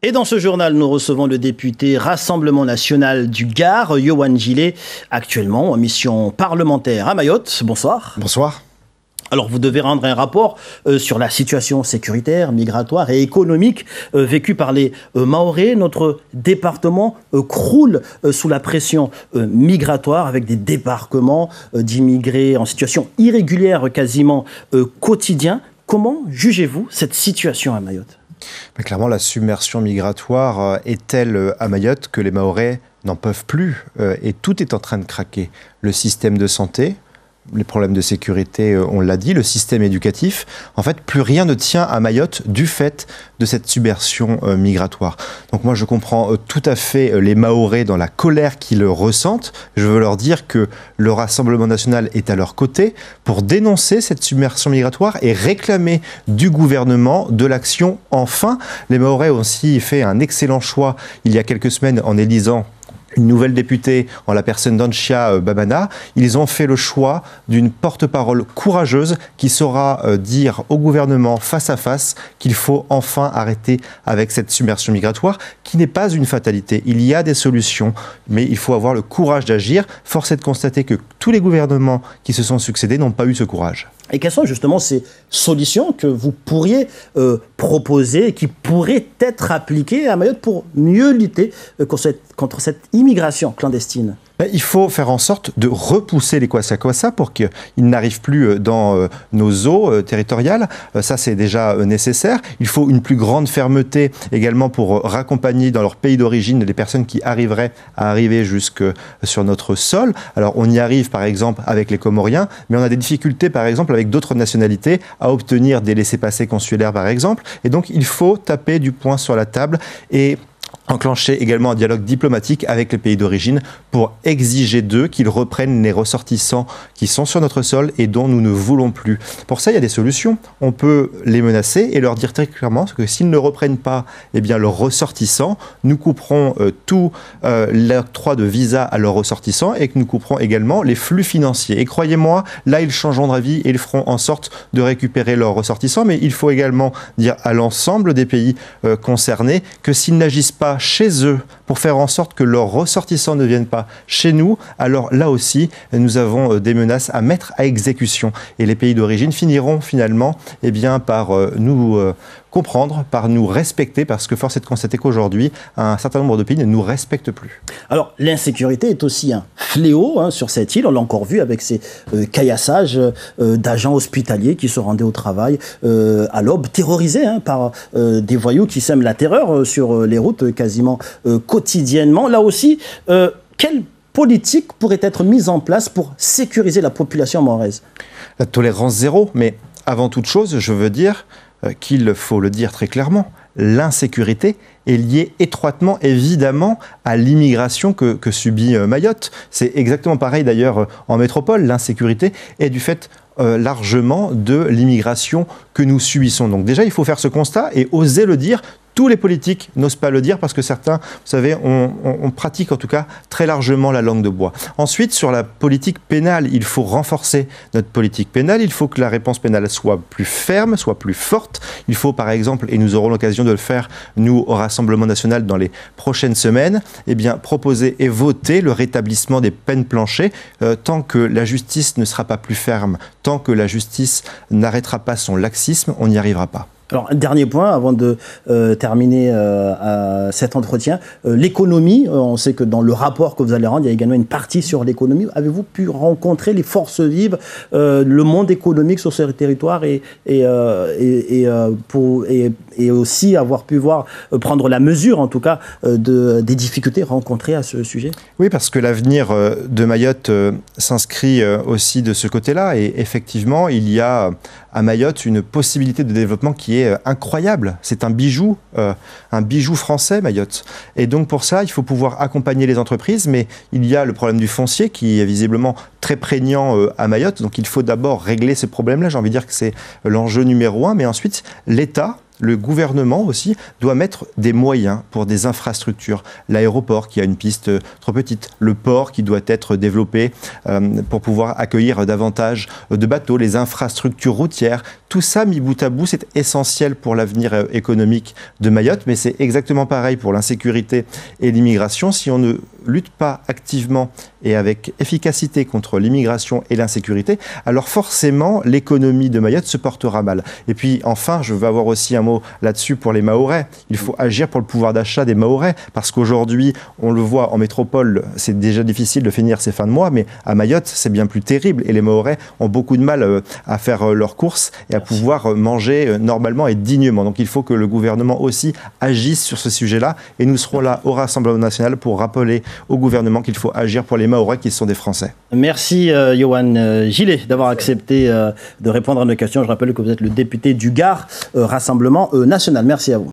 Et dans ce journal, nous recevons le député Rassemblement National du Gard, Yohann Gillet, actuellement en mission parlementaire à Mayotte. Bonsoir. Bonsoir. Alors, vous devez rendre un rapport sur la situation sécuritaire, migratoire et économique vécue par les Mahorais. Notre département croule sous la pression migratoire avec des débarquements d'immigrés en situation irrégulière quasiment quotidien. Comment jugez-vous cette situation à Mayotte ? Mais clairement, la submersion migratoire est telle à Mayotte que les Mahorais n'en peuvent plus et tout est en train de craquer. Le système de santé, les problèmes de sécurité, on l'a dit, le système éducatif. En fait, plus rien ne tient à Mayotte du fait de cette submersion migratoire. Donc moi, je comprends tout à fait les Mahorais dans la colère qu'ils ressentent. Je veux leur dire que le Rassemblement national est à leur côté pour dénoncer cette submersion migratoire et réclamer du gouvernement de l'action enfin. Les Mahorais ont aussi fait un excellent choix il y a quelques semaines en élisant une nouvelle députée en la personne d'Anchia Babana. Ils ont fait le choix d'une porte-parole courageuse qui saura dire au gouvernement face à face qu'il faut enfin arrêter avec cette submersion migratoire qui n'est pas une fatalité. Il y a des solutions, mais il faut avoir le courage d'agir. Force est de constater que tous les gouvernements qui se sont succédés n'ont pas eu ce courage. Et quelles sont justement ces solutions que vous pourriez proposer et qui pourraient être appliquées à Mayotte pour mieux lutter contre cette immigration clandestine ? Il faut faire en sorte de repousser les kwassa-kwassa pour qu'ils n'arrivent plus dans nos eaux territoriales. Ça, c'est déjà nécessaire. Il faut une plus grande fermeté également pour raccompagner dans leur pays d'origine les personnes qui arriveraient à arriver jusque sur notre sol. Alors, on y arrive, par exemple, avec les Comoriens, mais on a des difficultés, par exemple, avec d'autres nationalités à obtenir des laissez-passer consulaires, par exemple. Et donc, il faut taper du poing sur la table et enclencher également un dialogue diplomatique avec les pays d'origine pour exiger d'eux qu'ils reprennent les ressortissants qui sont sur notre sol et dont nous ne voulons plus. Pour ça, il y a des solutions. On peut les menacer et leur dire très clairement que s'ils ne reprennent pas leurs ressortissants, nous couperons tout l'octroi de visa à leurs ressortissants et que nous couperons également les flux financiers. Et croyez-moi, là, ils changeront d'avis et ils feront en sorte de récupérer leurs ressortissants. Mais il faut également dire à l'ensemble des pays concernés que s'ils n'agissent pas chez eux pour faire en sorte que leurs ressortissants ne viennent pas chez nous, alors là aussi, nous avons des menaces à mettre à exécution. Et les pays d'origine finiront finalement par nous comprendre, par nous respecter, parce que force est de constater qu'aujourd'hui, un certain nombre de pays ne nous respectent plus. Alors, l'insécurité est aussi un fléau sur cette île. On l'a encore vu avec ces caillassages d'agents hospitaliers qui se rendaient au travail à l'aube, terrorisés par des voyous qui sèment la terreur sur les routes quasiment quotidiennement. Là aussi, quelle politique pourrait être mise en place pour sécuriser la population mahoraise ? La tolérance zéro, mais avant toute chose, je veux dire qu'il faut le dire très clairement, l'insécurité est liée étroitement, évidemment, à l'immigration que subit Mayotte. C'est exactement pareil d'ailleurs en métropole. L'insécurité est du fait largement de l'immigration que nous subissons. Donc déjà, il faut faire ce constat et oser le dire. Tous les politiques n'osent pas le dire parce que certains, vous savez, on pratique en tout cas très largement la langue de bois. Ensuite, sur la politique pénale, il faut renforcer notre politique pénale. Il faut que la réponse pénale soit plus ferme, soit plus forte. Il faut par exemple, et nous aurons l'occasion de le faire, nous, au Rassemblement national, dans les prochaines semaines, proposer et voter le rétablissement des peines planchées. Tant que la justice ne sera pas plus ferme, tant que la justice n'arrêtera pas son laxisme, on n'y arrivera pas. Alors, un dernier point avant de terminer cet entretien. L'économie, on sait que dans le rapport que vous allez rendre, il y a également une partie sur l'économie. Avez-vous pu rencontrer les forces vives, le monde économique sur ce territoire et aussi avoir pu prendre la mesure, en tout cas, des difficultés rencontrées à ce sujet ? Oui, parce que l'avenir de Mayotte s'inscrit aussi de ce côté-là. Et effectivement, il y a à Mayotte une possibilité de développement qui est incroyable. C'est un bijou français, Mayotte. Et donc pour ça, il faut pouvoir accompagner les entreprises, mais il y a le problème du foncier qui est visiblement très prégnant à Mayotte. Donc il faut d'abord régler ce problème-là. J'ai envie de dire que c'est l'enjeu numéro 1, mais ensuite l'État le gouvernement aussi doit mettre des moyens pour des infrastructures. L'aéroport qui a une piste trop petite, le port qui doit être développé pour pouvoir accueillir davantage de bateaux, les infrastructures routières. Tout ça, mis bout à bout, c'est essentiel pour l'avenir économique de Mayotte, mais c'est exactement pareil pour l'insécurité et l'immigration. Si on ne lutte pas activement et avec efficacité contre l'immigration et l'insécurité, alors forcément l'économie de Mayotte se portera mal. Et puis enfin, je veux avoir aussi un mot là-dessus pour les Mahorais. Il faut agir pour le pouvoir d'achat des Mahorais, parce qu'aujourd'hui, on le voit en métropole, c'est déjà difficile de finir ses fins de mois, mais à Mayotte, c'est bien plus terrible. Et les Mahorais ont beaucoup de mal à faire leurs courses et à pouvoir manger normalement et dignement. Donc il faut que le gouvernement aussi agisse sur ce sujet-là. Et nous serons là au Rassemblement national pour rappeler au gouvernement qu'il faut agir pour les Mahorais qui sont des Français. Merci Yohann Gillet d'avoir accepté de répondre à nos questions. Je rappelle que vous êtes le député du Gard, Rassemblement national. Merci à vous.